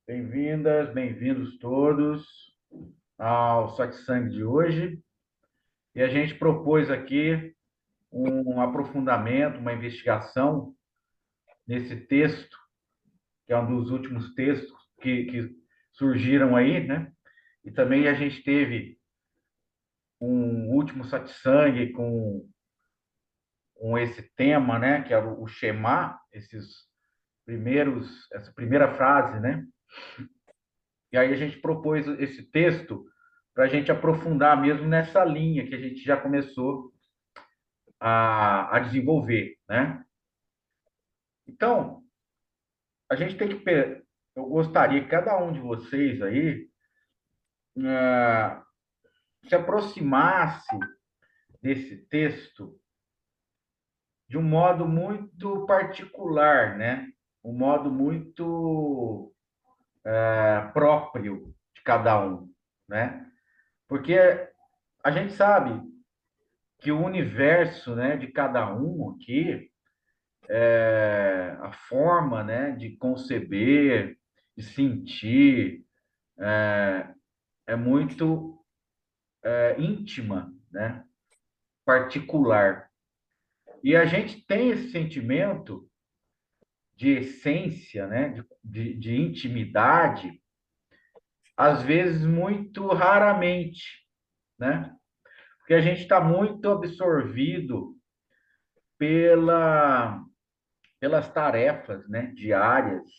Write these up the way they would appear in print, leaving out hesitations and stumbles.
Bem-vindas, bem-vindos todos ao Satsang de hoje. E a gente propôs aqui um aprofundamento, uma investigação nesse texto, que é um dos últimos textos que surgiram aí, né? E também a gente teve um último Satsang com esse tema, né? Que era o Shema, essa primeira frase, né? E aí a gente propôs esse texto para a gente aprofundar mesmo nessa linha que a gente já começou a desenvolver, né? Então, a gente tem que... Eu gostaria que cada um de vocês aí se aproximasse desse texto de um modo muito particular, né? Um modo muito próprio de cada um, né? Porque a gente sabe que o universo, né, de cada um aqui, a forma, né, de conceber, de sentir, é muito íntima, né, particular. E a gente tem esse sentimento de essência, né, de intimidade, às vezes muito raramente, né? Porque a gente está muito absorvido pela, pelas tarefas, né, diárias,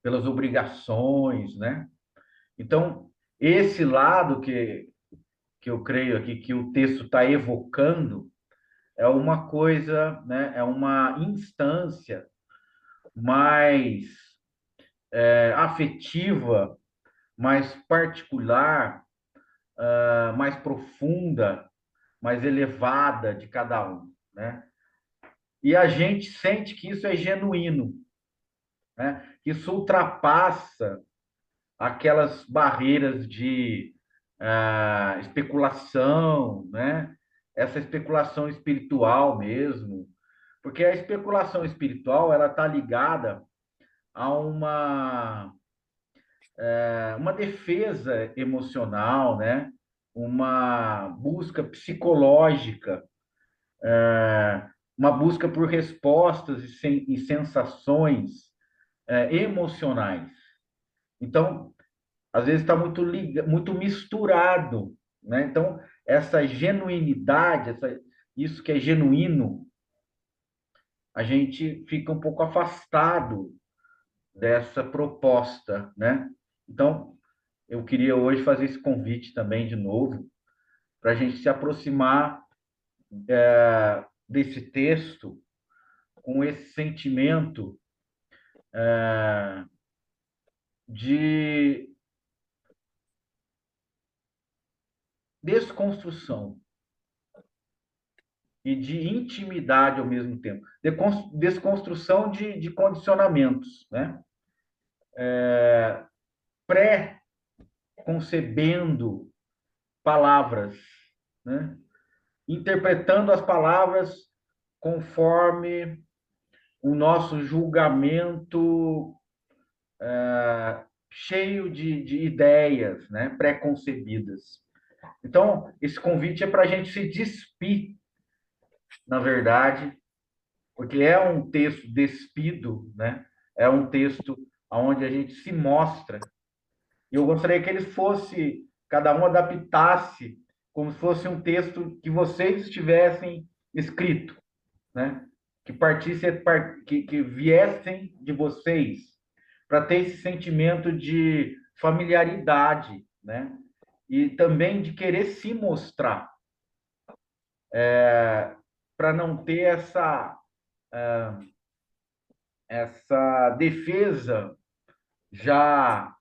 pelas obrigações, né? Então, esse lado que eu creio aqui que o texto está evocando é uma coisa, né, é uma instância mais afetiva, mais particular, mais profunda, mais elevada de cada um, né? E a gente sente que isso é genuíno, né? Que isso ultrapassa aquelas barreiras de especulação, né? Essa especulação espiritual mesmo, porque a especulação espiritual ela está ligada a uma defesa emocional, né? Uma busca psicológica, uma busca por respostas e sensações emocionais. Então, às vezes está muito misturado, né? Então, essa genuinidade, isso que é genuíno, a gente fica um pouco afastado dessa proposta, né? Então, eu queria hoje fazer esse convite também de novo para a gente se aproximar desse texto com esse sentimento de desconstrução e de intimidade ao mesmo tempo. Desconstrução de condicionamentos, né? Pré-concebendo palavras, né? Interpretando as palavras conforme o nosso julgamento cheio de ideias, né? Pré-concebidas. Então, esse convite é para a gente se despir, na verdade, porque é um texto despido, né? É um texto onde a gente se mostra. E eu gostaria que ele fosse, cada um adaptasse, como se fosse um texto que vocês tivessem escrito, né? Que partisse, que viessem de vocês, para ter esse sentimento de familiaridade, né? E também de querer se mostrar, para não ter essa defesa já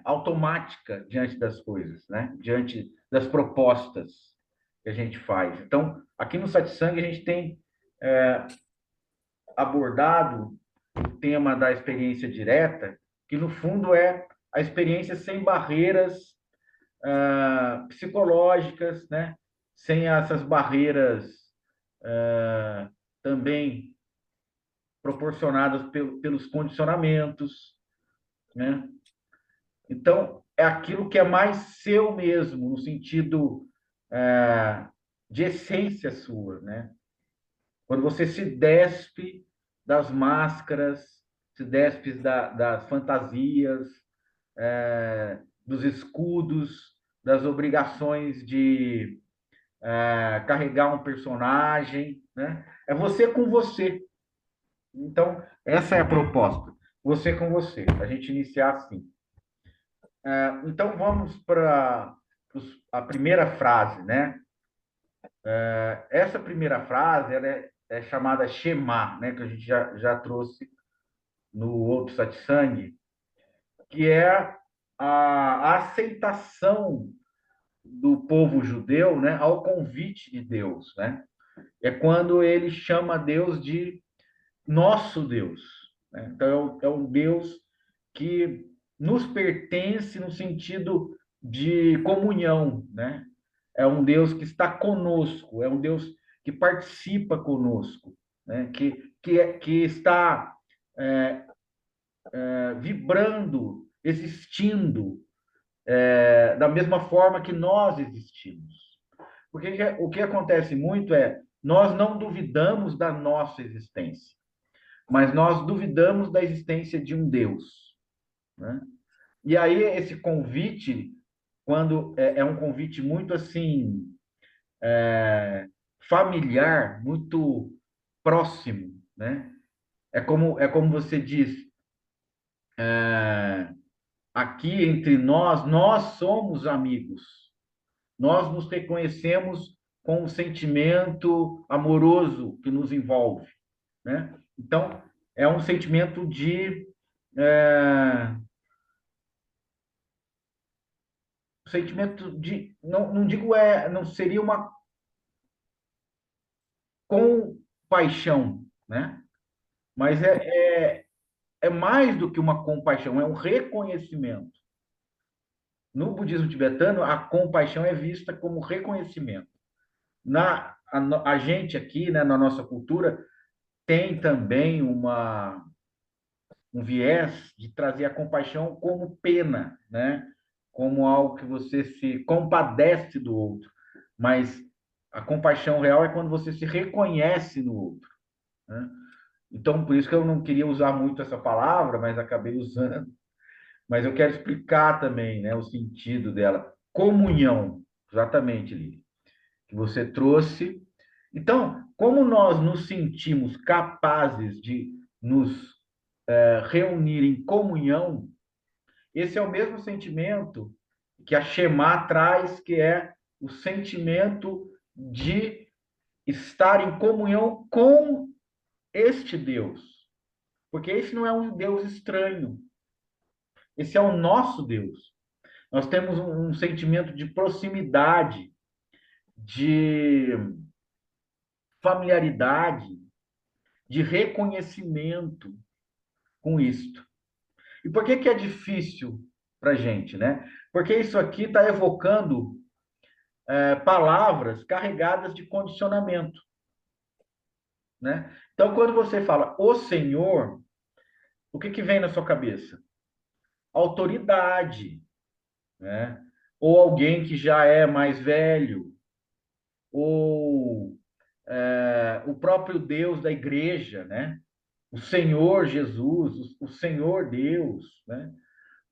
automática diante das coisas, né? Diante das propostas que a gente faz. Então, aqui no Satsang, a gente tem abordado o tema da experiência direta, que no fundo é a experiência sem barreiras psicológicas, né? Sem essas barreiras também proporcionadas pelos condicionamentos, né? Então, é aquilo que é mais seu mesmo, no sentido de essência sua, né? Quando você se despe das máscaras, se despe das fantasias, dos escudos, das obrigações de carregar um personagem, né? É você com você. Então, essa é a proposta. Você com você. A gente iniciar assim. Então, vamos para a primeira frase, né? Essa primeira frase ela é chamada Shema, né? Que a gente já trouxe no outro satsang, que é a aceitação do povo judeu, né, ao convite de Deus, né? É quando ele chama Deus de nosso Deus, né? Então é um Deus que nos pertence no sentido de comunhão, né? É um Deus que está conosco, é um Deus que participa conosco, né? Que está vibrando, existindo da mesma forma que nós existimos. Porque o que acontece muito é nós não duvidamos da nossa existência, mas nós duvidamos da existência de um Deus, né? E aí esse convite, quando é um convite muito assim familiar, muito próximo, né? É como você diz, aqui entre nós somos amigos. Nós nos reconhecemos com o sentimento amoroso que nos envolve, né? Então, é um sentimento de não digo não seria uma compaixão, né? Mas é mais do que uma compaixão, é um reconhecimento. No budismo tibetano, a compaixão é vista como reconhecimento. A gente aqui, né, na nossa cultura, tem também um viés de trazer a compaixão como pena, né? Como algo que você se compadece do outro. Mas a compaixão real é quando você se reconhece no outro, né? Então, por isso que eu não queria usar muito essa palavra, mas acabei usando. Mas eu quero explicar também, né, o sentido dela. Comunhão, exatamente, Lili, que você trouxe. Então, como nós nos sentimos capazes de nos reunir em comunhão, esse é o mesmo sentimento que a Shema traz, que é o sentimento de estar em comunhão com este Deus. Porque esse não é um Deus estranho, esse é o nosso Deus. Nós temos um sentimento de proximidade, de familiaridade, de reconhecimento com isto. E por que é difícil para a gente, né? Porque isso aqui está evocando palavras carregadas de condicionamento, né? Então, quando você fala o Senhor, o que vem na sua cabeça? Autoridade, né? Ou alguém que já é mais velho, ou o próprio Deus da igreja, né? O Senhor Jesus, o Senhor Deus, né?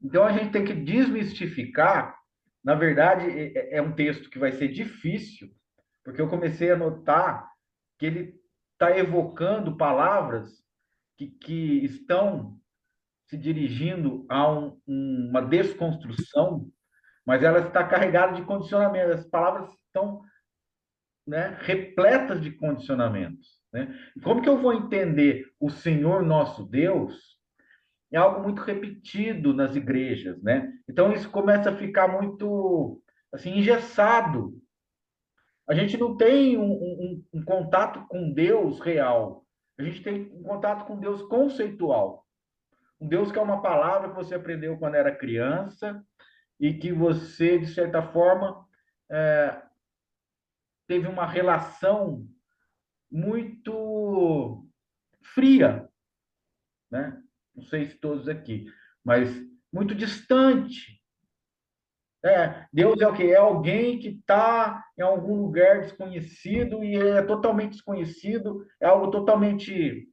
Então a gente tem que desmistificar. Na verdade, é um texto que vai ser difícil, porque eu comecei a notar que ele está evocando palavras que estão se dirigindo a uma desconstrução, mas ela está carregada de condicionamento. As palavras estão, né, repletas de condicionamentos, né? E como que eu vou entender o Senhor nosso Deus? É algo muito repetido nas igrejas, né? Então isso começa a ficar muito assim engessado. A gente não tem um contato com Deus real. A gente tem um contato com Deus conceitual. Um Deus que é uma palavra que você aprendeu quando era criança e que você, de certa forma, teve uma relação muito fria, né? Não sei se todos aqui, mas muito distante. Deus é o quê? É alguém que está em algum lugar desconhecido e é totalmente desconhecido, é algo totalmente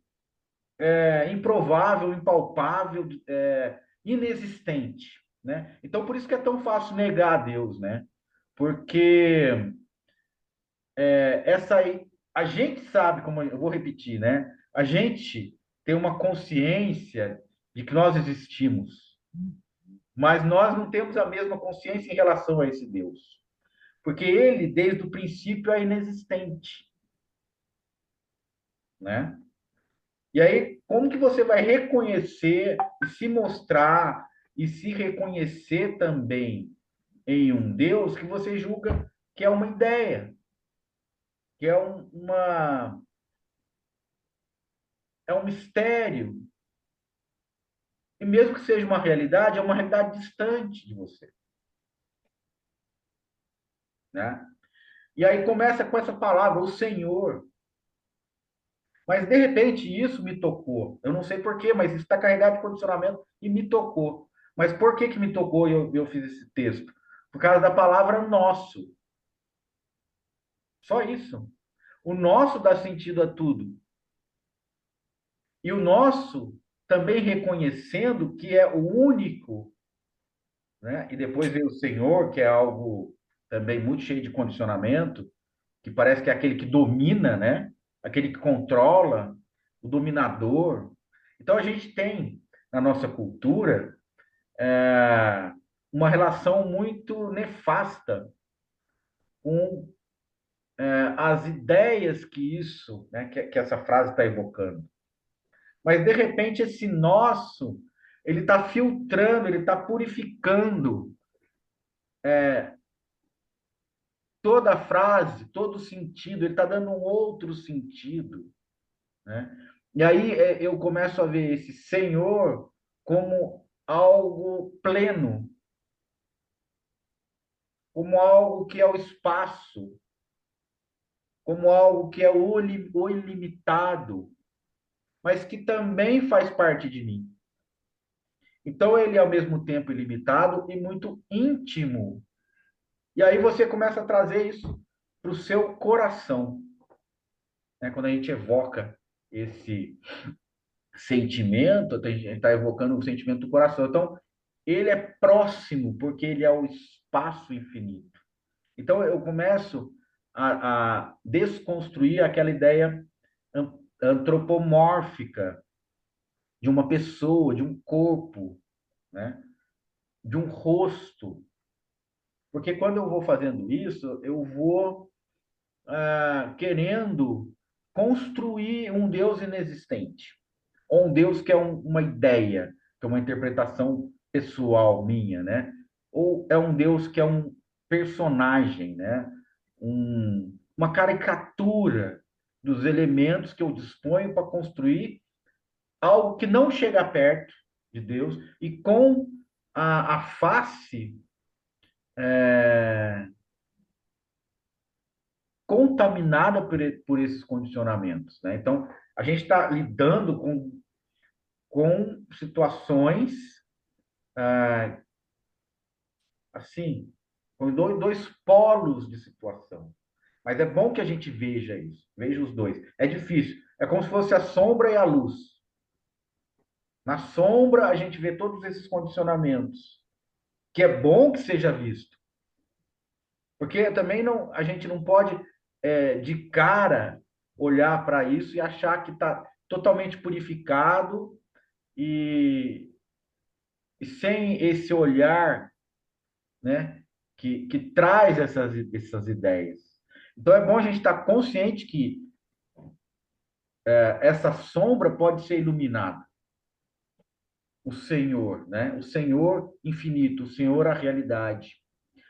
improvável, impalpável, inexistente, né? Então, por isso que é tão fácil negar a Deus, né? Porque essa aí, a gente sabe, como eu vou repetir, né? A gente tem uma consciência de que nós existimos, mas nós não temos a mesma consciência em relação a esse Deus, porque ele, desde o princípio, é inexistente, né? E aí, como que você vai reconhecer e se mostrar e se reconhecer também em um Deus que você julga que é uma ideia, que é um mistério, e mesmo que seja uma realidade, é uma realidade distante de você, né? E aí começa com essa palavra, o Senhor. Mas de repente isso me tocou. Eu não sei por quê, mas isso está carregado de condicionamento e me tocou. Mas por que que me tocou e eu fiz esse texto? Por causa da palavra nosso. Só isso. O nosso dá sentido a tudo. E o nosso também reconhecendo que é o único, né? E depois veio o Senhor, que é algo também muito cheio de condicionamento, que parece que é aquele que domina, né? Aquele que controla, o dominador. Então a gente tem na nossa cultura uma relação muito nefasta com as ideias que isso, né, que essa frase está evocando. Mas de repente esse nosso, ele está filtrando, ele está purificando toda a frase, todo o sentido, ele está dando um outro sentido, né? E aí eu começo a ver esse Senhor como algo pleno, como algo que é o espaço, como algo que é o ilimitado, mas que também faz parte de mim. Então ele é ao mesmo tempo ilimitado e muito íntimo. E aí você começa a trazer isso para o seu coração, né? Quando a gente evoca esse sentimento, a gente está evocando o sentimento do coração. Então, ele é próximo, porque ele é o espaço infinito. Então, eu começo a desconstruir aquela ideia antropomórfica de uma pessoa, de um corpo, né? De um rosto. Porque quando eu vou fazendo isso, eu vou querendo construir um Deus inexistente. Ou um Deus que é uma ideia, que é uma interpretação pessoal minha, né? Ou é um Deus que é um personagem, né? Uma caricatura dos elementos que eu disponho para construir algo que não chega perto de Deus e com a face contaminada por esses condicionamentos, né? Então, a gente está lidando com situações assim, com dois polos de situação. Mas é bom que a gente veja isso, veja os dois. É difícil, é como se fosse a sombra e a luz. Na sombra, a gente vê todos esses condicionamentos, que é bom que seja visto, porque também não, a gente não pode, de cara, olhar para isso e achar que está totalmente purificado e, e sem esse olhar, né, que traz essas ideias. Então é bom a gente estar consciente que essa sombra pode ser iluminada. O Senhor, né? O Senhor infinito, o Senhor a realidade.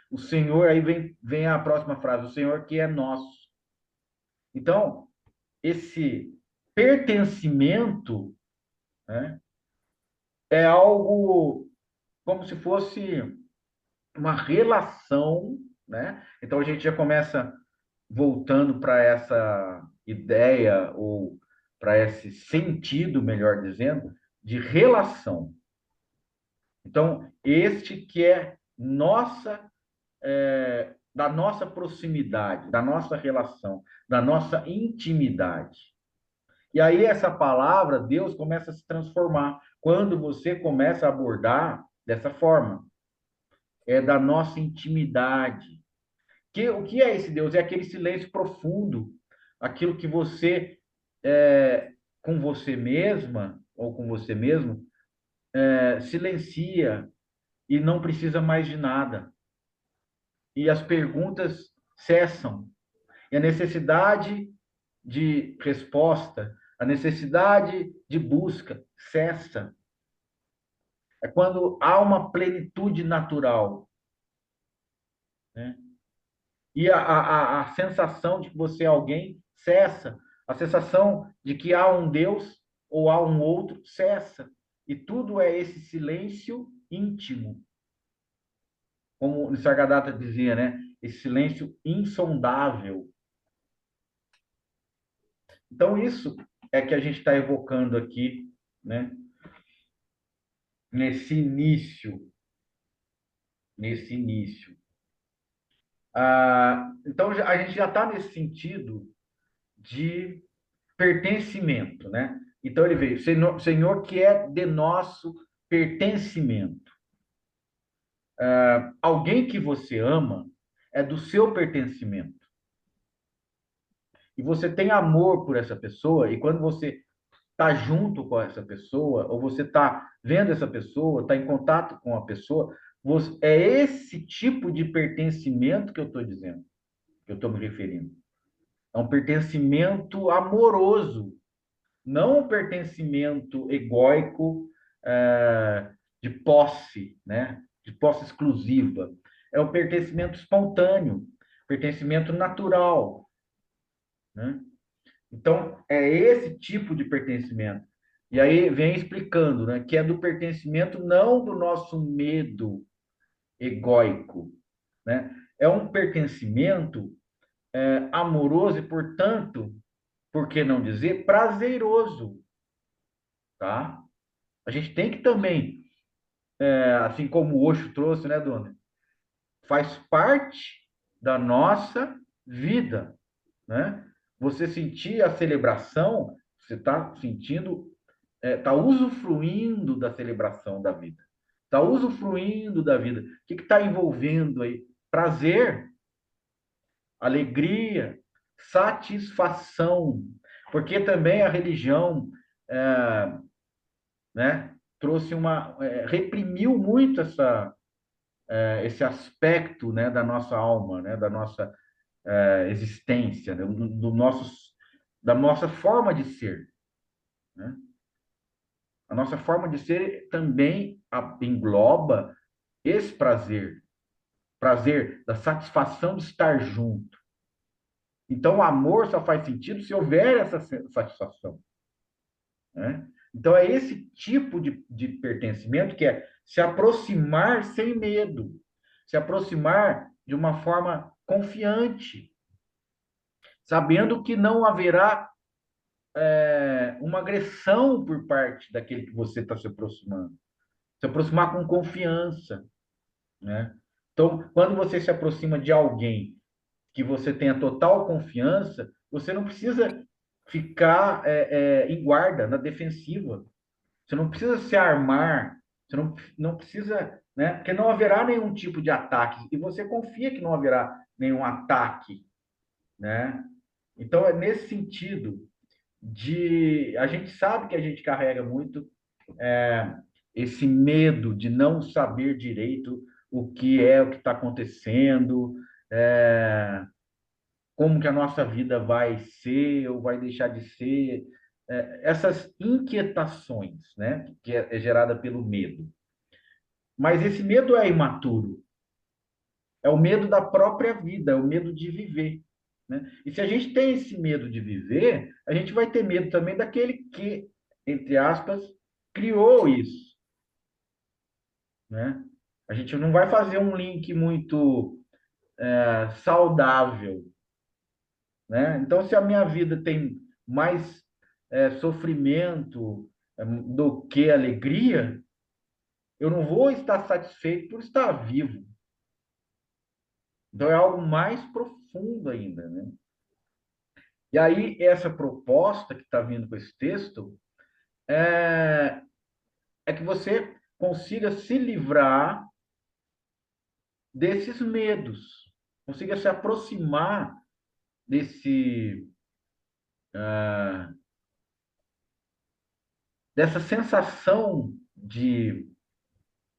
O Senhor, aí vem a próxima frase, o Senhor que é nosso. Então, esse pertencimento, né, é algo como se fosse uma relação, né? Então a gente já começa voltando para essa ideia ou para esse sentido, melhor dizendo, de relação. Então, este que é da nossa proximidade, da nossa relação, da nossa intimidade. E aí essa palavra, Deus, começa a se transformar quando você começa a abordar dessa forma. É da nossa intimidade. O que é esse Deus? É aquele silêncio profundo, aquilo que você, com você mesma ou com você mesmo, silencia e não precisa mais de nada. E as perguntas cessam. E a necessidade de resposta, a necessidade de busca cessa. É quando há uma plenitude natural, né? E a sensação de que você é alguém cessa. A sensação de que há um Deus ou há um outro cessa. E tudo é esse silêncio íntimo. Como o Nisargadatta dizia, né? Esse silêncio insondável. Então, isso é que a gente está evocando aqui, né? Nesse início. Nesse início. Então, a gente já está nesse sentido de pertencimento, né? Então ele veio, Senhor que é de nosso pertencimento. Alguém que você ama é do seu pertencimento. E você tem amor por essa pessoa, e quando você está junto com essa pessoa, ou você está vendo essa pessoa, está em contato com a pessoa, é esse tipo de pertencimento que eu estou dizendo, que eu estou me referindo. É um pertencimento amoroso, não um pertencimento egóico, de posse, né? De posse exclusiva. É um pertencimento espontâneo, pertencimento natural, né? Então, é esse tipo de pertencimento. E aí vem explicando, né, que é do pertencimento não do nosso medo egóico, né? É um pertencimento amoroso e, portanto, por que não dizer prazeroso, tá? A gente tem que também, assim como o Osho trouxe, né, dona? Faz parte da nossa vida, né? Você sentir a celebração, você está sentindo, está usufruindo da celebração da vida. Está usufruindo da vida. O que está envolvendo aí? Prazer, alegria, satisfação. Porque também a religião, é, né, trouxe reprimiu muito esse aspecto, né, da nossa alma, né, da nossa existência, né, da nossa forma de ser, né? A nossa forma de ser também engloba esse prazer da satisfação de estar junto. Então, o amor só faz sentido se houver essa satisfação, né? Então, é esse tipo de pertencimento que é se aproximar sem medo, se aproximar de uma forma confiante, sabendo que não haverá uma agressão por parte daquele que você está se aproximando. Se aproximar com confiança, né? Então, quando você se aproxima de alguém que você tenha total confiança, você não precisa ficar em guarda, na defensiva. Você não precisa se armar, você não precisa, né? Porque não haverá nenhum tipo de ataque, e você confia que não haverá nenhum ataque, né? Então, é nesse sentido a gente sabe que a gente carrega muito esse medo de não saber direito o que está acontecendo, é, como que a nossa vida vai ser ou vai deixar de ser, essas inquietações, né, que é gerada pelo medo. Mas esse medo é imaturo, é o medo da própria vida, é o medo de viver, né? E se a gente tem esse medo de viver, a gente vai ter medo também daquele que, entre aspas, criou isso, né? A gente não vai fazer um link muito saudável, né? Então, se a minha vida tem mais sofrimento do que alegria, Eu não vou estar satisfeito por estar vivo. Então é algo mais profundo ainda, né? E aí, essa proposta que está vindo com esse texto é, é que você consiga se livrar desses medos, consiga se aproximar desse, dessa sensação de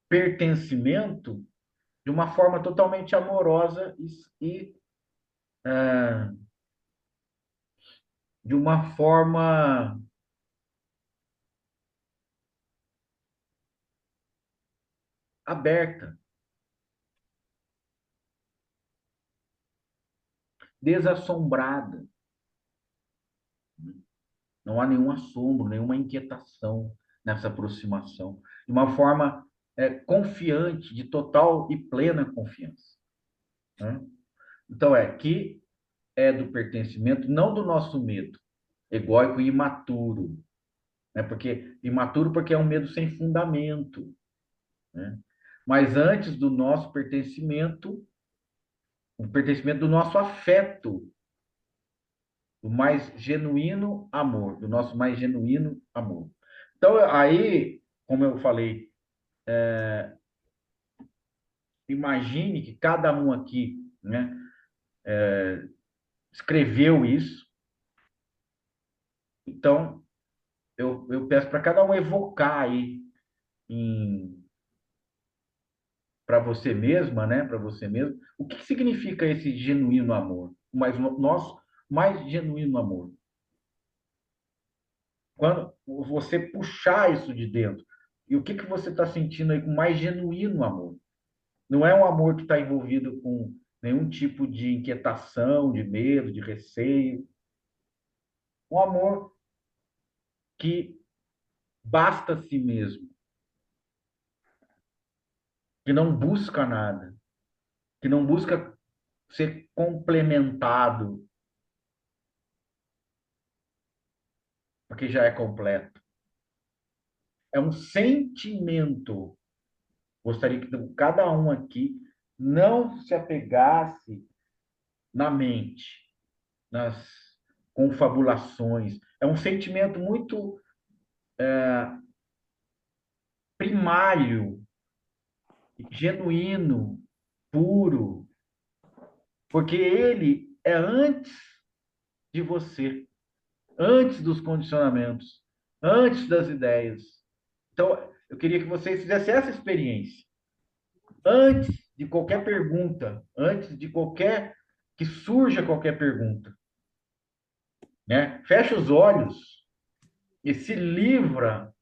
pertencimento de uma forma totalmente amorosa e de uma forma aberta, desassombrada. Não há nenhum assombro, nenhuma inquietação nessa aproximação. De uma forma confiante, de total e plena confiança. Né? Então, que é do pertencimento, não do nosso medo, egóico e imaturo. Né? Imaturo porque é um medo sem fundamento. Né? Mas antes do nosso pertencimento, o pertencimento do nosso afeto, do mais genuíno amor, do nosso mais genuíno amor. Então, aí, como eu falei, imagine que cada um aqui, né, escreveu isso. Então, eu peço para cada um evocar aí para você mesma, né, para você mesmo, o que significa esse genuíno amor? Mas nosso mais genuíno amor. Quando você puxar isso de dentro, e o que você está sentindo aí com mais genuíno amor? Não é um amor que está envolvido com nenhum tipo de inquietação, de medo, de receio. Um amor que basta a si mesmo, que não busca nada, que não busca ser complementado, porque já é completo. É um sentimento. Gostaria que cada um aqui não se apegasse na mente, nas confabulações. É um sentimento muito primário, genuíno, puro, porque ele é antes de você, antes dos condicionamentos, antes das ideias. Então, eu queria que vocês fizessem essa experiência. Antes de qualquer pergunta, antes de qualquer que surja qualquer pergunta, né? Fecha os olhos e se livra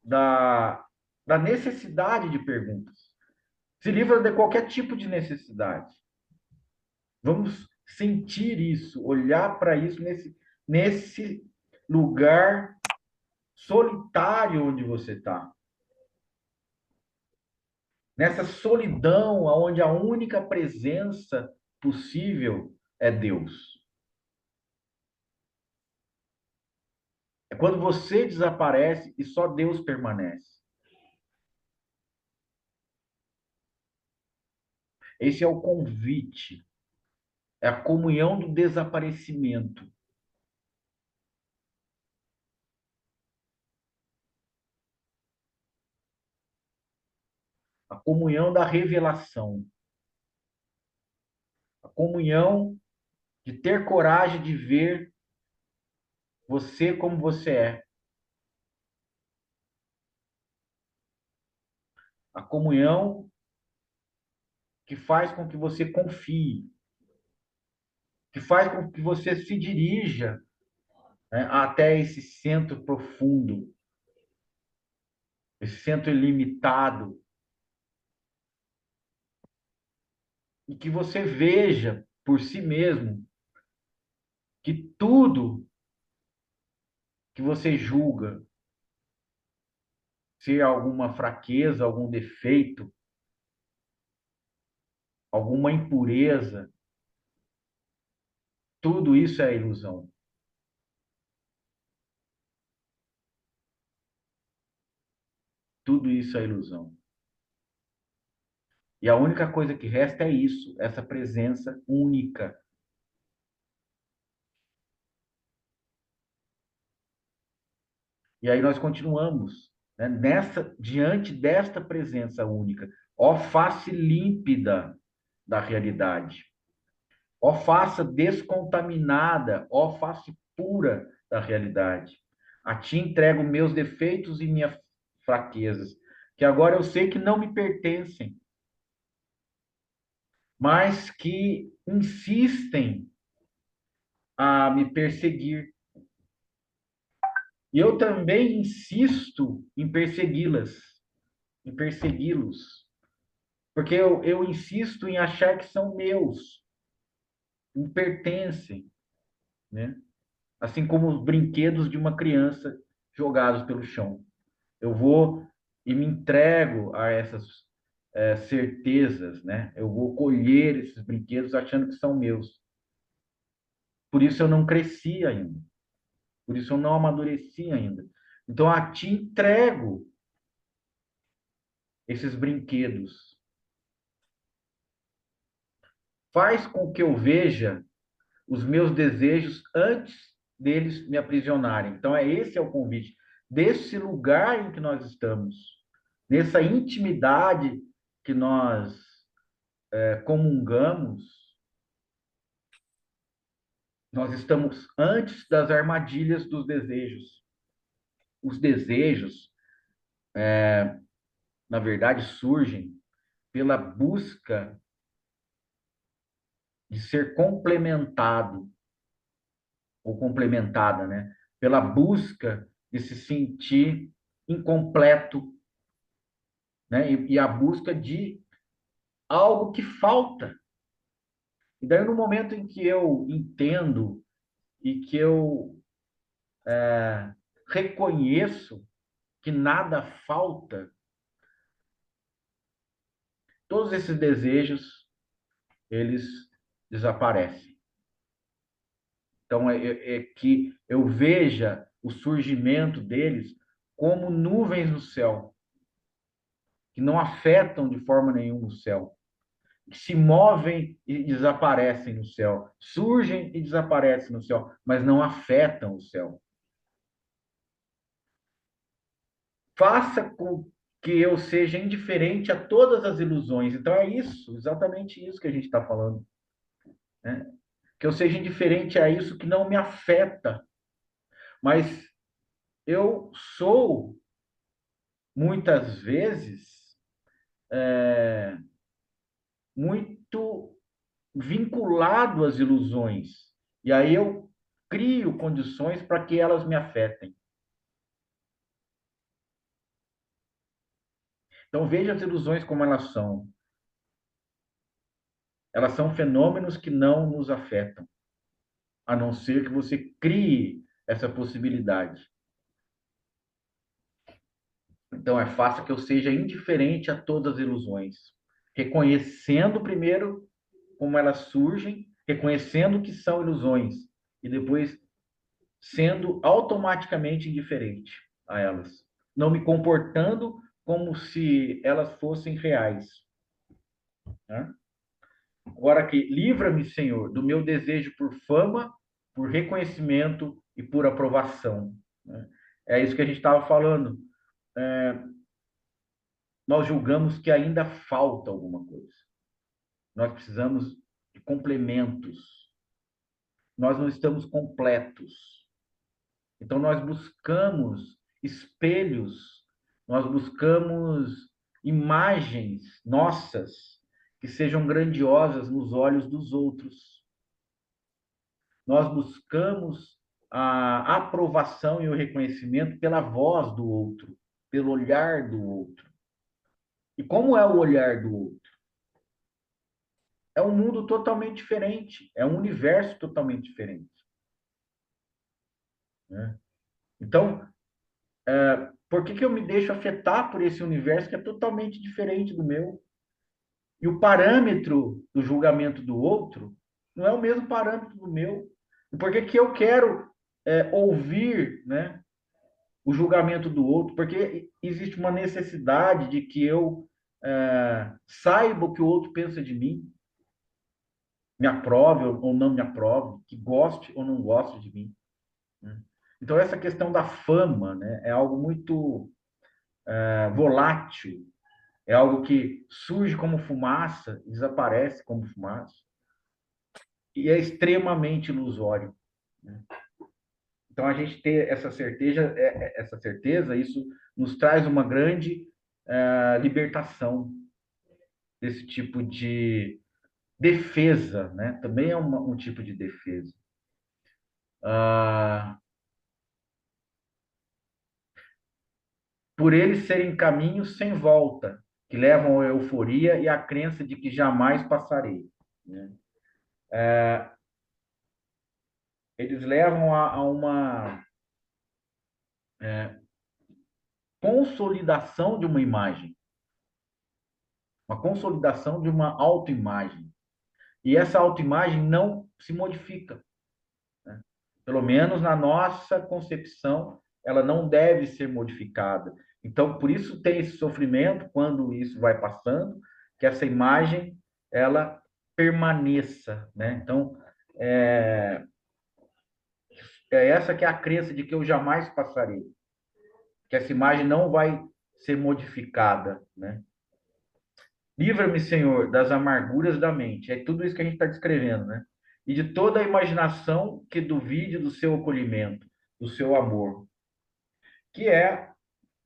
da, da necessidade de perguntas. Se livra de qualquer tipo de necessidade. Vamos sentir isso, olhar para isso nesse lugar solitário onde você está. Nessa solidão onde a única presença possível é Deus. É quando você desaparece e só Deus permanece. Esse é o convite, é a comunhão do desaparecimento, a comunhão da revelação, a comunhão de ter coragem de ver você como você é, a comunhão que faz com que você confie, que faz com que você se dirija, né, até esse centro profundo, esse centro ilimitado, e que você veja por si mesmo que tudo que você julga ser alguma fraqueza, algum defeito, alguma impureza, tudo isso é ilusão. tudo isso é ilusão. E a única coisa que resta é isso, essa presença única. E aí nós continuamos, né, diante desta presença única, ó face límpida da realidade, ó face descontaminada, ó face pura da realidade. A ti entrego meus defeitos e minhas fraquezas, que agora eu sei que não me pertencem, mas que insistem a me perseguir. E eu também insisto em persegui-las, em persegui-los, porque eu insisto em achar que são meus, me pertencem, né? Assim como os brinquedos de uma criança jogados pelo chão. Eu vou e me entrego a essas certezas, né? Eu vou colher esses brinquedos achando que são meus. Por isso eu não cresci ainda. Por isso eu não amadureci ainda. Então a ti entrego esses brinquedos. Faz com que eu veja os meus desejos antes deles me aprisionarem. Então esse é o convite desse lugar em que nós estamos, nessa intimidade que nós comungamos. Nós estamos antes das armadilhas dos desejos. Os desejos, na verdade, surgem pela busca de ser complementado ou complementada, né? Pela busca de se sentir incompleto, né? E a busca de algo que falta. E daí, no momento em que eu entendo e que eu reconheço que nada falta, todos esses desejos, eles desaparecem. Então, é que eu veja o surgimento deles como nuvens no céu, que não afetam de forma nenhuma o céu, que se movem e desaparecem no céu, surgem e desaparecem no céu, mas não afetam o céu. Faça com que eu seja indiferente a todas as ilusões. Então é isso, exatamente isso que a gente está falando, né? Que eu seja indiferente a isso que não me afeta, mas eu sou muitas vezes muito vinculado às ilusões. E aí eu crio condições para que elas me afetem. Então veja as ilusões como elas são. Elas são fenômenos que não nos afetam, a não ser que você crie essa possibilidade. Então é fácil que eu seja indiferente a todas as ilusões, reconhecendo primeiro como elas surgem, reconhecendo que são ilusões e depois sendo automaticamente indiferente a elas, não me comportando como se elas fossem reais, né? Agora aqui, livra-me, Senhor, do meu desejo por fama, por reconhecimento e por aprovação, né? É isso que a gente estava falando. Nós julgamos que ainda falta alguma coisa. Nós precisamos de complementos. Nós não estamos completos. Então, nós buscamos espelhos, nós buscamos imagens nossas que sejam grandiosas nos olhos dos outros. Nós buscamos a aprovação e o reconhecimento pela voz do outro, pelo olhar do outro. E como é o olhar do outro? É um mundo totalmente diferente, é um universo totalmente diferente, né? Então, por que que eu me deixo afetar por esse universo que é totalmente diferente do meu? E o parâmetro do julgamento do outro não é o mesmo parâmetro do meu. E por que que eu quero ouvir, né, o julgamento do outro, porque existe uma necessidade de que eu saiba o que o outro pensa de mim, me aprove ou não me aprove, que goste ou não goste de mim, né? Então, essa questão da fama, né, é algo muito volátil, é algo que surge como fumaça, desaparece como fumaça, e é extremamente ilusório, né? Então, a gente ter essa certeza, isso nos traz uma grande libertação desse tipo de defesa, né? Também é um tipo de defesa. Ah, por eles serem caminhos sem volta, que levam à euforia e à crença de que jamais passarei, né? Eles levam a uma consolidação de uma imagem, uma consolidação de uma autoimagem. E essa autoimagem não se modifica, né? Pelo menos na nossa concepção, ela não deve ser modificada. Então, por isso tem esse sofrimento quando isso vai passando, que essa imagem ela permaneça, né? Então, é, é essa que é a crença de que eu jamais passarei, que essa imagem não vai ser modificada, né? Livra-me, Senhor, das amarguras da mente. É tudo isso que a gente está descrevendo, né? E de toda a imaginação que duvide do seu acolhimento, do seu amor, que é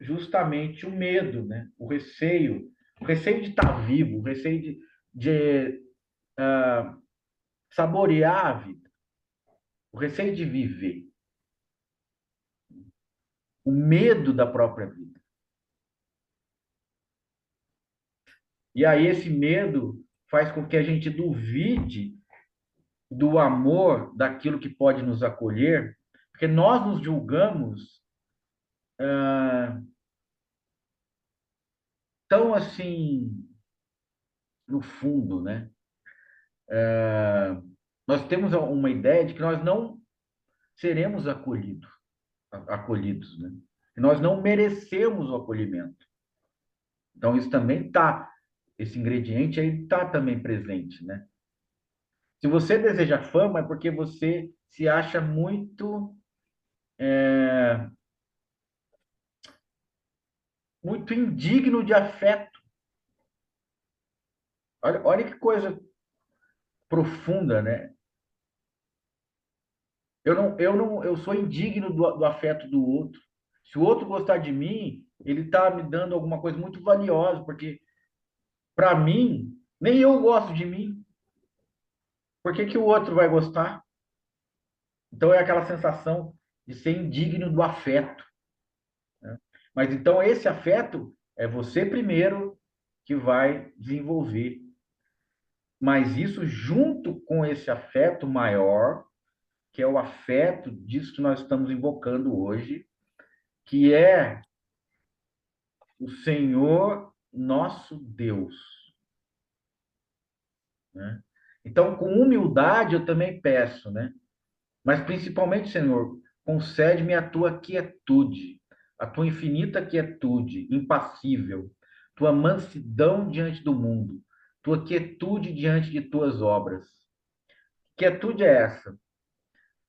justamente o medo, né? O receio de estar vivo, o receio de saborear a vida, o receio de viver, o medo da própria vida. E aí esse medo faz com que a gente duvide do amor, daquilo que pode nos acolher, porque nós nos julgamos tão assim no fundo, né? Nós temos uma ideia de que nós não seremos acolhidos, né? Que nós não merecemos o acolhimento. Então isso também está, esse ingrediente aí está também presente, né? Se você deseja fama é porque você se acha muito indigno de afeto. Olha que coisa profunda, né? Eu sou indigno do afeto do outro. Se o outro gostar de mim, ele está me dando alguma coisa muito valiosa, porque para mim, nem eu gosto de mim. Por que que o outro vai gostar? Então é aquela sensação de ser indigno do afeto, né? Mas então esse afeto é você primeiro que vai desenvolver. Mas isso junto com esse afeto maior, que é o afeto disso que nós estamos invocando hoje, que é o Senhor nosso Deus, né? Então, com humildade eu também peço, né? Mas principalmente, Senhor, concede-me a tua quietude, a tua infinita quietude, impassível, tua mansidão diante do mundo, tua quietude diante de tuas obras. Quietude é essa?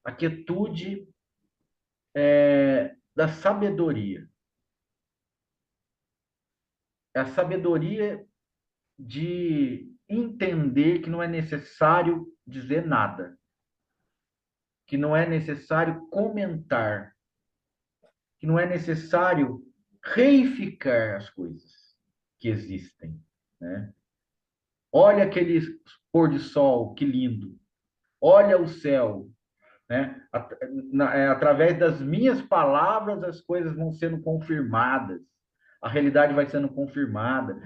A quietude da sabedoria. É a sabedoria de entender que não é necessário dizer nada, que não é necessário comentar, que não é necessário reificar as coisas que existem, né? Olha aquele pôr de sol, que lindo. Olha o céu, né? Através das minhas palavras as coisas vão sendo confirmadas, a realidade vai sendo confirmada.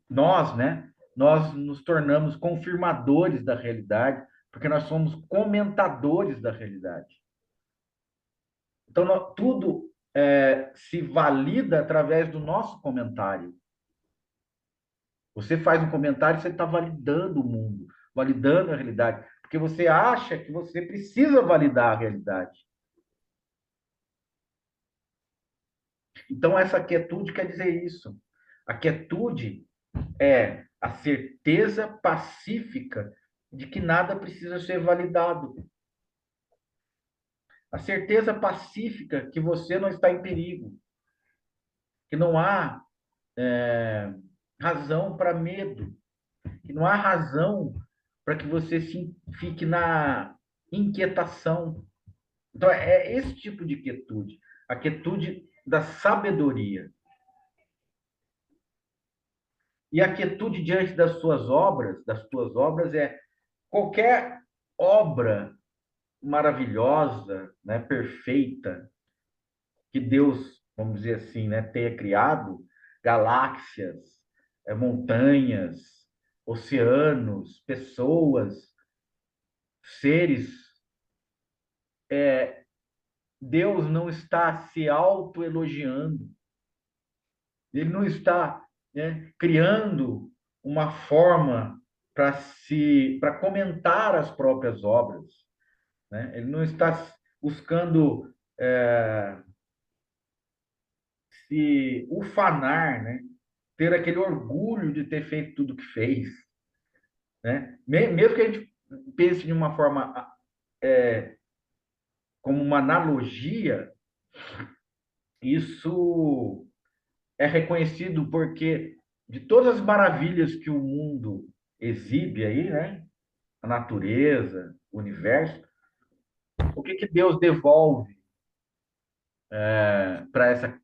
Nós, né? Nós nos tornamos confirmadores da realidade, porque nós somos comentadores da realidade. Então, tudo se valida através do nosso comentário. Você faz um comentário, você está validando o mundo, validando a realidade, porque você acha que você precisa validar a realidade. Então, essa quietude quer dizer isso. A quietude é a certeza pacífica de que nada precisa ser validado. A certeza pacífica que você não está em perigo, que não há razão para medo, que não há razão para que você fique na inquietação. Então, é esse tipo de quietude, a quietude da sabedoria. E a quietude diante das tuas obras é qualquer obra maravilhosa, né, perfeita, que Deus, vamos dizer assim, né, tenha criado, galáxias, montanhas, oceanos, pessoas, seres, Deus não está se autoelogiando, ele não está, né, criando uma forma para comentar as próprias obras, né? Ele não está buscando se ufanar, né? Ter aquele orgulho de ter feito tudo que fez, né? Mesmo que a gente pense de uma forma como uma analogia, isso é reconhecido porque de todas as maravilhas que o mundo exibe aí, né? A natureza, o universo, o que que Deus devolve para essa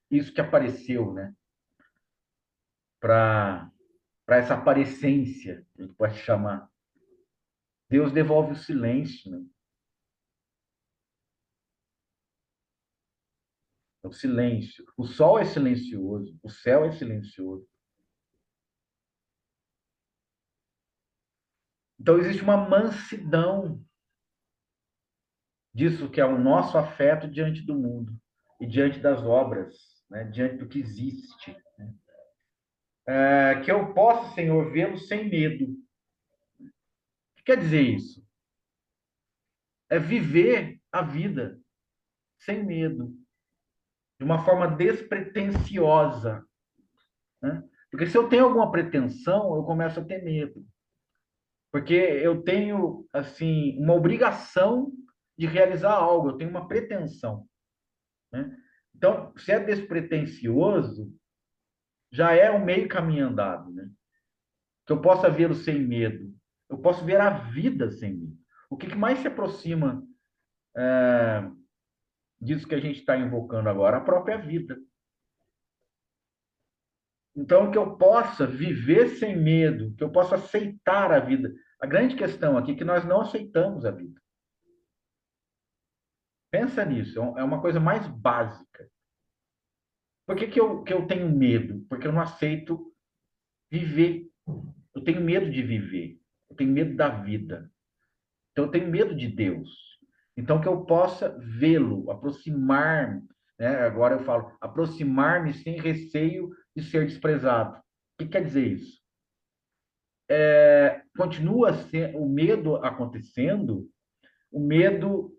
isso que apareceu, né? Para essa aparência, a gente pode chamar. Deus devolve o silêncio, né? O silêncio. O sol é silencioso, o céu é silencioso. Então existe uma mansidão disso que é o nosso afeto diante do mundo e diante das obras, né? Diante do que existe. Que eu possa, Senhor, vê-lo sem medo. O que quer dizer isso? É viver a vida sem medo, de uma forma despretensiosa, né? Porque se eu tenho alguma pretensão, eu começo a ter medo. Porque eu tenho, assim, uma obrigação de realizar algo, eu tenho uma pretensão, né? Então, se é despretensioso, já é um meio caminho andado, né? Que eu possa vê-lo sem medo. Eu posso ver a vida sem medo. O que mais se aproxima disso que a gente está invocando agora? A própria vida. Então, que eu possa viver sem medo, que eu possa aceitar a vida. A grande questão aqui é que nós não aceitamos a vida. Pensa nisso, é uma coisa mais básica. Por que que eu tenho medo? Porque eu não aceito viver. Eu tenho medo de viver. Eu tenho medo da vida. Então, eu tenho medo de Deus. Então, que eu possa vê-lo, aproximar-me. Né? Agora eu falo, aproximar-me sem receio de ser desprezado. O que quer dizer isso? Continua o medo acontecendo, o medo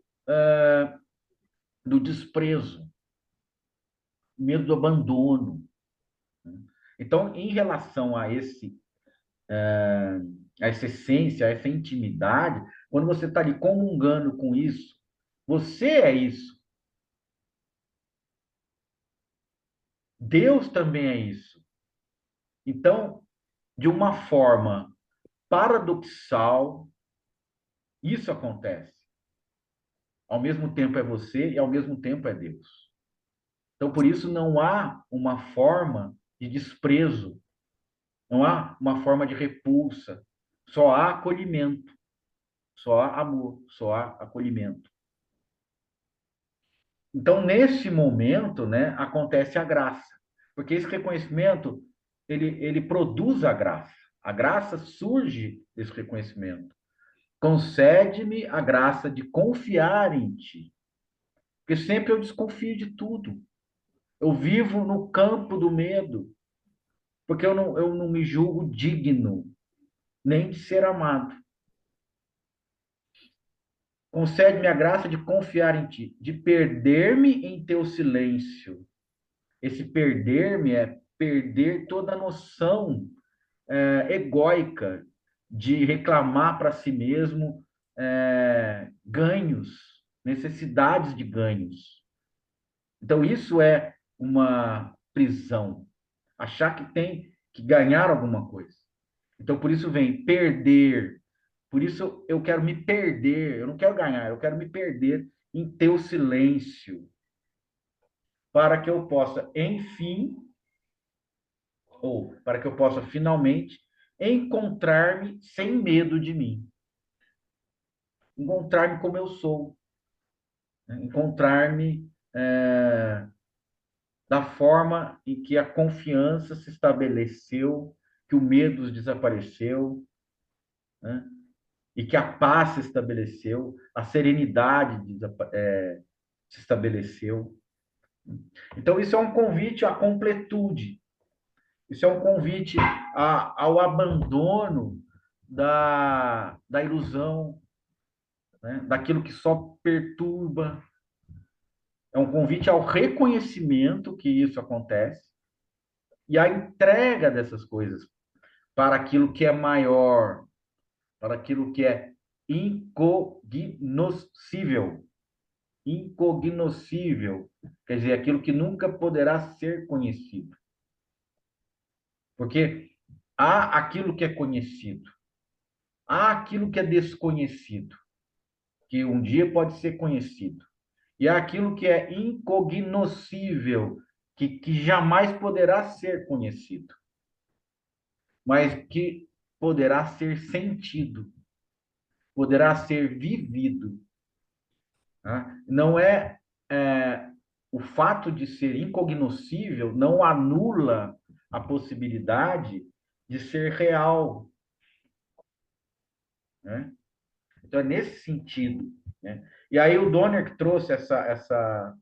do desprezo, o medo do abandono. Então, em relação a essa essência, a essa intimidade, quando você está ali comungando com isso, você é isso. Deus também é isso. Então, de uma forma paradoxal, isso acontece. Ao mesmo tempo é você e ao mesmo tempo é Deus. Então, por isso, não há uma forma de desprezo, não há uma forma de repulsa, só há acolhimento, só há amor, só há acolhimento. Então, nesse momento, né, acontece a graça, porque esse reconhecimento ele produz a graça. A graça surge desse reconhecimento. Concede-me a graça de confiar em ti, porque sempre eu desconfio de tudo. Eu vivo no campo do medo, porque eu não me julgo digno nem de ser amado. Concede-me a graça de confiar em ti, de perder-me em teu silêncio. Esse perder-me é perder toda a noção egóica de reclamar para si mesmo ganhos, necessidades de ganhos. Então, isso é uma prisão. Achar que tem que ganhar alguma coisa. Então, por isso vem perder. Por isso eu quero me perder. Eu não quero ganhar, eu quero me perder em teu silêncio. Para que eu possa, enfim, ou para que eu possa finalmente encontrar-me sem medo de mim. Encontrar-me como eu sou. Né? Encontrar-me da forma em que a confiança se estabeleceu, que o medo desapareceu, né? E que a paz se estabeleceu, a serenidade se estabeleceu. Então, isso é um convite à completude, isso é um convite ao abandono da ilusão, né? Daquilo que só perturba. É um convite ao reconhecimento que isso acontece e à entrega dessas coisas para aquilo que é maior, para aquilo que é incognoscível. Incognoscível, quer dizer, aquilo que nunca poderá ser conhecido. Porque há aquilo que é conhecido, há aquilo que é desconhecido, que um dia pode ser conhecido, e há aquilo que é incognoscível, que jamais poderá ser conhecido, mas que poderá ser sentido, poderá ser vivido. Né? Não o fato de ser incognoscível não anula a possibilidade de ser real, né? Então é nesse sentido, né? E aí o Donner que trouxe essa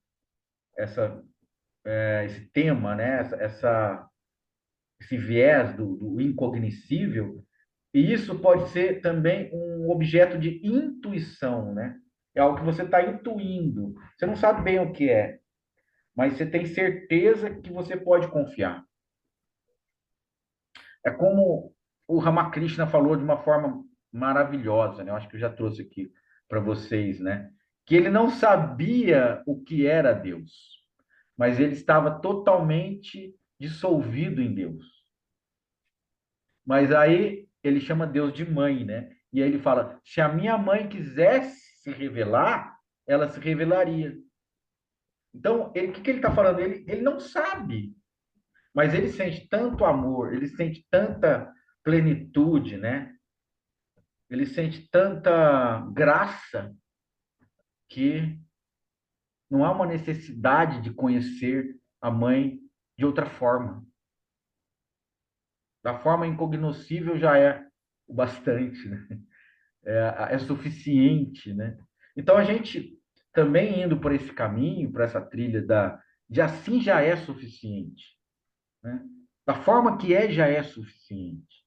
esse tema, né? Esse viés do incognoscível, e isso pode ser também um objeto de intuição, né? É algo que você está intuindo. Você não sabe bem o que é, mas você tem certeza que você pode confiar. É como o Ramakrishna falou de uma forma maravilhosa, né? Eu acho que eu já trouxe aqui para vocês, né? Que ele não sabia o que era Deus, mas ele estava totalmente dissolvido em Deus. Mas aí ele chama Deus de mãe, né? E aí ele fala: se a minha mãe quisesse se revelar, ela se revelaria. Então, o que ele está falando? Ele não sabe, mas ele sente tanto amor, ele sente tanta plenitude, né? Ele sente tanta graça que não há uma necessidade de conhecer a mãe de outra forma. Da forma incognoscível já é o bastante, né? É suficiente, né? Então a gente também indo por esse caminho, por essa trilha de assim já é suficiente, né? Da forma que é já é suficiente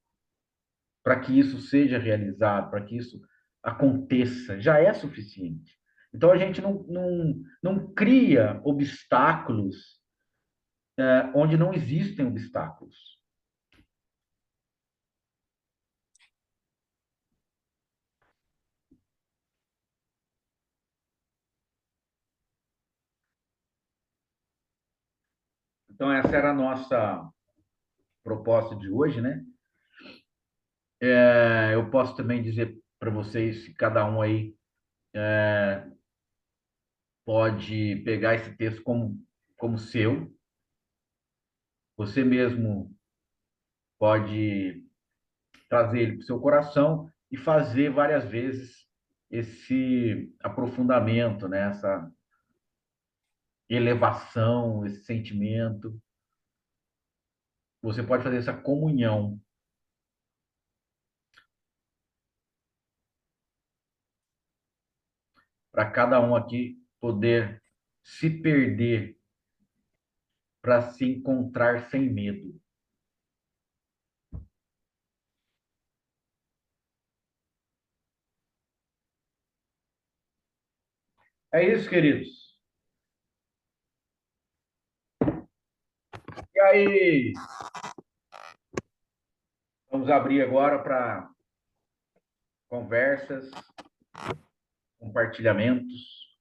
para que isso seja realizado, para que isso aconteça, já é suficiente. Então a gente não cria obstáculos onde não existem obstáculos. Então essa era a nossa proposta de hoje, né? Eu posso também dizer para vocês, que cada um aí pode pegar esse texto como seu, você mesmo pode trazer ele para o seu coração e fazer várias vezes esse aprofundamento, né? Essa elevação, esse sentimento. Você pode fazer essa comunhão para cada um aqui poder se perder para se encontrar sem medo. É isso, queridos. E aí, vamos abrir agora para conversas, compartilhamentos.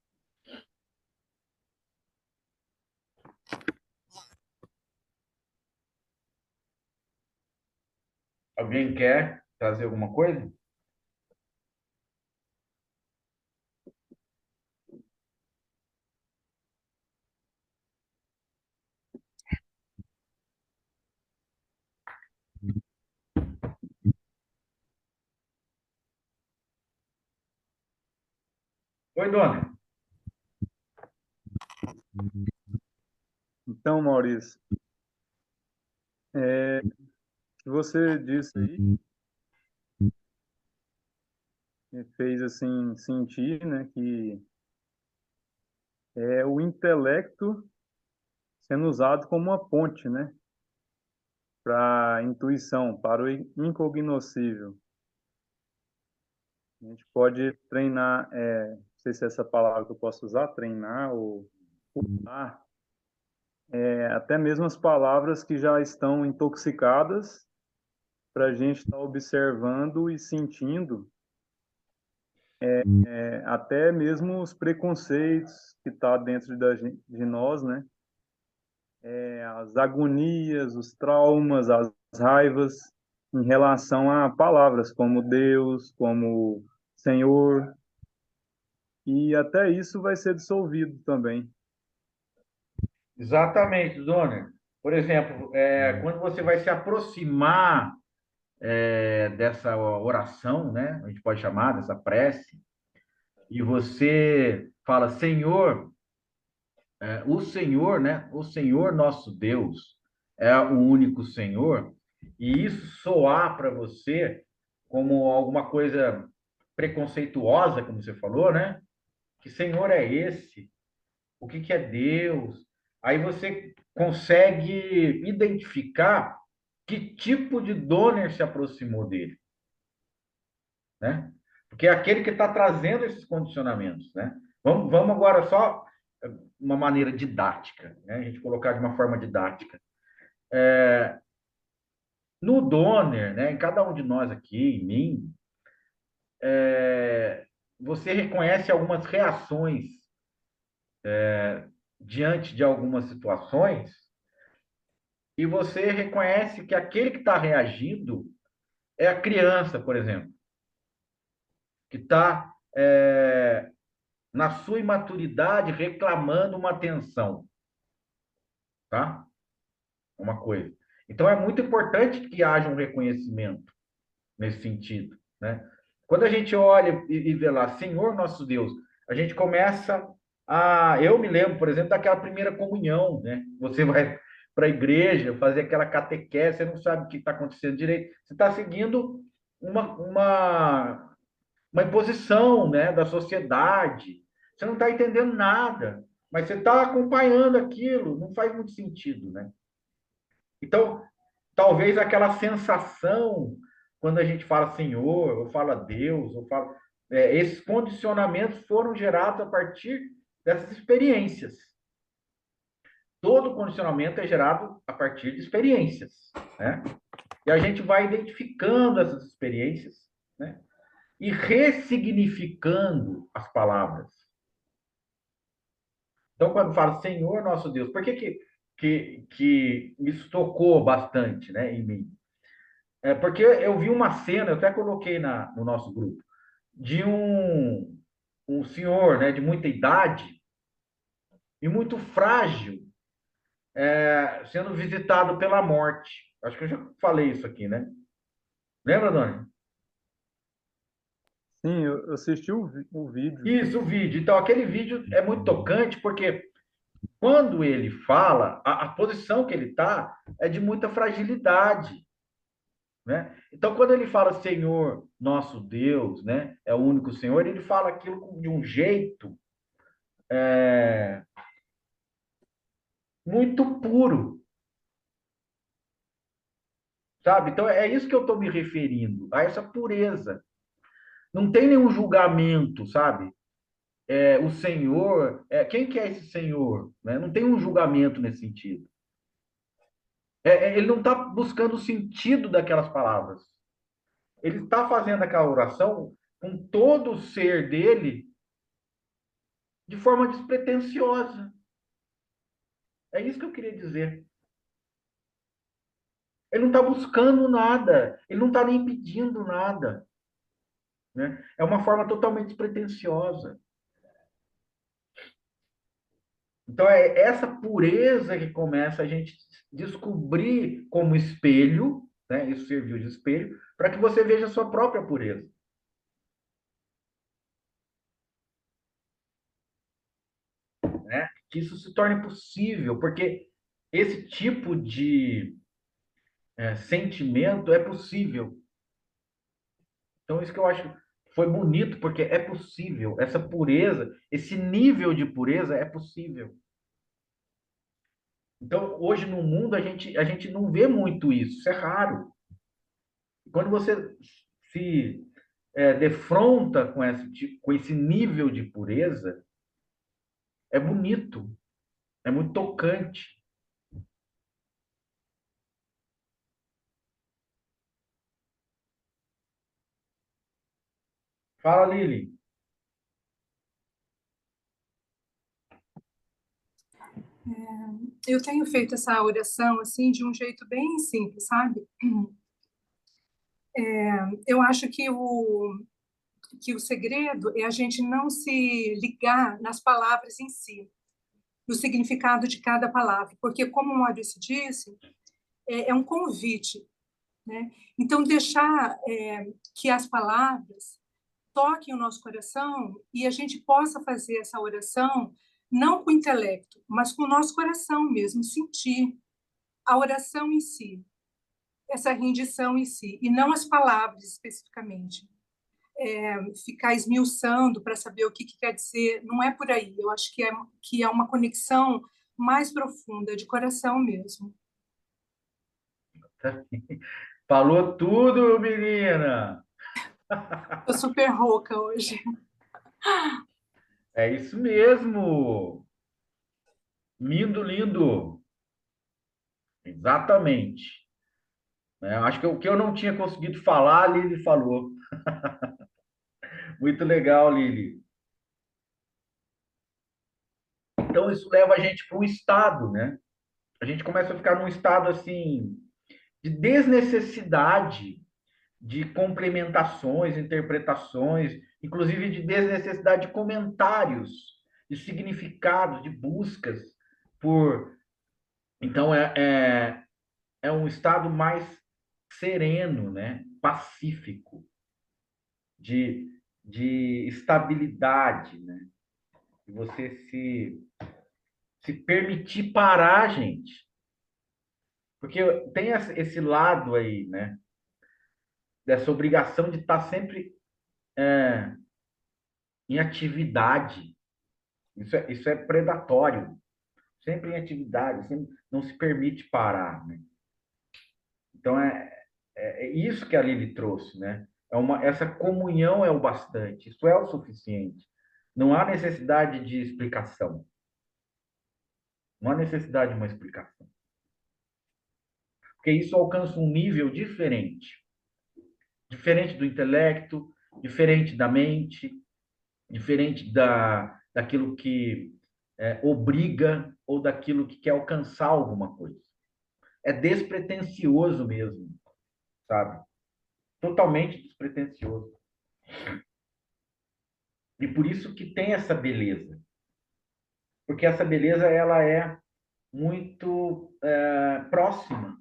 Alguém quer trazer alguma coisa? Oi, dona. Então, Maurício, o que você disse aí me fez assim sentir, né, que é o intelecto sendo usado como uma ponte, né, para a intuição, para o incognoscível. A gente pode treinar, não sei se é essa palavra que eu posso usar, treinar ou usar, até mesmo as palavras que já estão intoxicadas para a gente estar observando e sentindo até mesmo os preconceitos que está dentro de nós, né? As agonias, os traumas, as raivas em relação a palavras como Deus, como Senhor, e até isso vai ser dissolvido também. Exatamente, dona. Por exemplo, quando você vai se aproximar dessa oração, né? A gente pode chamar dessa prece, e você fala, Senhor, o Senhor, né? O Senhor nosso Deus é o único Senhor, e isso soar para você como alguma coisa preconceituosa, como você falou, né? Que Senhor é esse? O que que é Deus? Aí você consegue identificar que tipo de donor se aproximou dele, né? Porque é aquele que está trazendo esses condicionamentos, né? Vamos agora só uma maneira didática, né? A gente colocar de uma forma didática. No donor, né? Em cada um de nós aqui, em mim, você reconhece algumas reações diante de algumas situações e você reconhece que aquele que está reagindo é a criança, por exemplo, que está na sua imaturidade reclamando uma atenção, tá? Uma coisa. Então é muito importante que haja um reconhecimento nesse sentido, né? Quando a gente olha e vê lá, Senhor nosso Deus, a gente começa eu me lembro, por exemplo, daquela primeira comunhão, né? Você vai para a igreja fazer aquela catequese, você não sabe o que está acontecendo direito, você está seguindo uma, uma, uma imposição, né, da sociedade, você não está entendendo nada, mas você está acompanhando aquilo, não faz muito sentido, né? Então, talvez aquela sensação, quando a gente fala Senhor, ou fala Deus, ou fala. Esses condicionamentos foram gerados a partir dessas experiências. Todo condicionamento é gerado a partir de experiências, né? E a gente vai identificando essas experiências, né? E ressignificando as palavras. Então, quando fala Senhor nosso Deus, por que isso tocou bastante, né, em mim? Porque eu vi uma cena, eu até coloquei no nosso grupo, de um senhor, né, de muita idade e muito frágil, sendo visitado pela morte. Acho que eu já falei isso aqui, né? Lembra, Doni? Sim, eu assisti o vídeo. Isso, o vídeo. Então, aquele vídeo é muito tocante, porque quando ele fala, a posição que ele está é de muita fragilidade, né? Então, quando ele fala Senhor, nosso Deus, né, é o único Senhor, ele fala aquilo de um jeito muito puro, sabe? Então é isso que eu estou me referindo, a essa pureza. Não tem nenhum julgamento, sabe? o Senhor, quem que é esse Senhor? Né? Não tem um julgamento nesse sentido. Ele não está buscando o sentido daquelas palavras. Ele está fazendo aquela oração com todo o ser dele de forma despretensiosa. É isso que eu queria dizer. Ele não está buscando nada, ele não está nem pedindo nada. Né? É uma forma totalmente despretensiosa. Então, é essa pureza que começa a gente descobrir como espelho, né? Isso serviu de espelho, para que você veja a sua própria pureza. Né? Que isso se torne possível, porque esse tipo de sentimento é possível. Então, isso que eu acho foi bonito, porque é possível. Essa pureza, esse nível de pureza é possível. Então, hoje no mundo, a gente não vê muito isso, isso é raro. Quando você se defronta com esse nível de pureza, é bonito, é muito tocante. Fala, Lili. Eu tenho feito essa oração assim de um jeito bem simples, sabe? Eu acho que o segredo é a gente não se ligar nas palavras em si, no significado de cada palavra, porque, como o Maurício disse, é um convite, né? Então, deixar que as palavras toquem o nosso coração e a gente possa fazer essa oração não com o intelecto, mas com o nosso coração mesmo, sentir a oração em si, essa rendição em si, e não as palavras especificamente. Ficar esmiuçando para saber o que quer dizer, não é por aí. Eu acho que é uma conexão mais profunda, de coração mesmo. Falou tudo, menina. Estou super rouca hoje. É isso mesmo. Lindo, lindo. Exatamente. Acho que o que eu não tinha conseguido falar, a Lili falou. Muito legal, Lili. Então, isso leva a gente para um estado, né? A gente começa a ficar num estado assim de desnecessidade de complementações, interpretações, inclusive de desnecessidade de comentários, de significados, de buscas por. Então é um estado mais sereno, né? Pacífico, de, de estabilidade, né? E você se permitir parar, gente. Porque tem esse lado aí, né? Dessa obrigação de estar sempre é, em atividade. Isso é predatório. Sempre em atividade, sempre não se permite parar, né? Então é isso que a Lili trouxe, né? Essa comunhão é o bastante, isso é o suficiente. Não há necessidade de explicação. Não há necessidade de uma explicação. Porque isso alcança um nível diferente. Diferente do intelecto, diferente da mente, diferente daquilo que obriga ou daquilo que quer alcançar alguma coisa. É despretensioso mesmo, sabe? Totalmente despretensioso. E por isso que tem essa beleza. Porque essa beleza ela é muito próxima,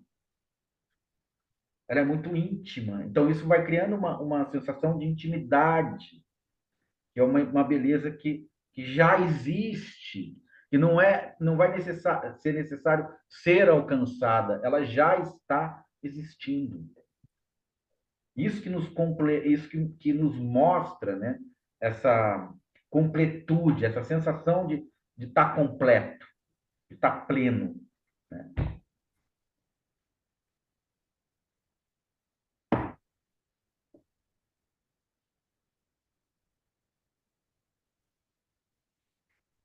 ela é muito íntima. Então isso vai criando uma sensação de intimidade, que é uma beleza que já existe, que não vai ser necessário ser alcançada, ela já está existindo. Isso que nos mostra, né, essa completude, essa sensação de estar completo, de estar pleno. Né?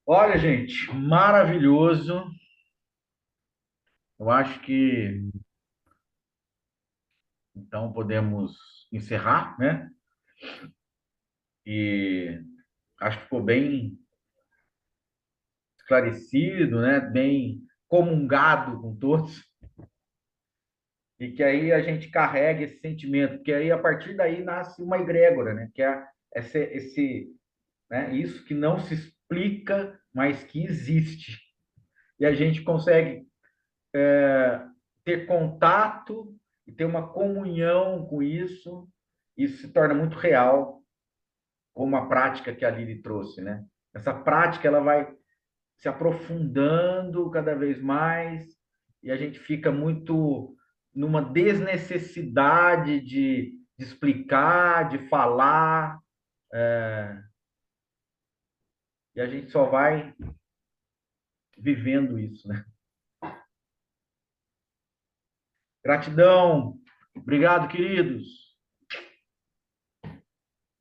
Olha, gente, maravilhoso. Eu acho que então podemos encerrar, né? E acho que ficou bem esclarecido, né? Bem comungado com todos. E que aí a gente carrega esse sentimento, porque aí a partir daí nasce uma egrégora, né? Que é né? Isso que não se explica, mas que existe. E a gente consegue ter contato e ter uma comunhão com isso. Isso se torna muito real, como a prática que a Lili trouxe, né? Essa prática ela vai se aprofundando cada vez mais e a gente fica muito numa desnecessidade de explicar, de falar, e a gente só vai vivendo isso, né? Gratidão. Obrigado, queridos.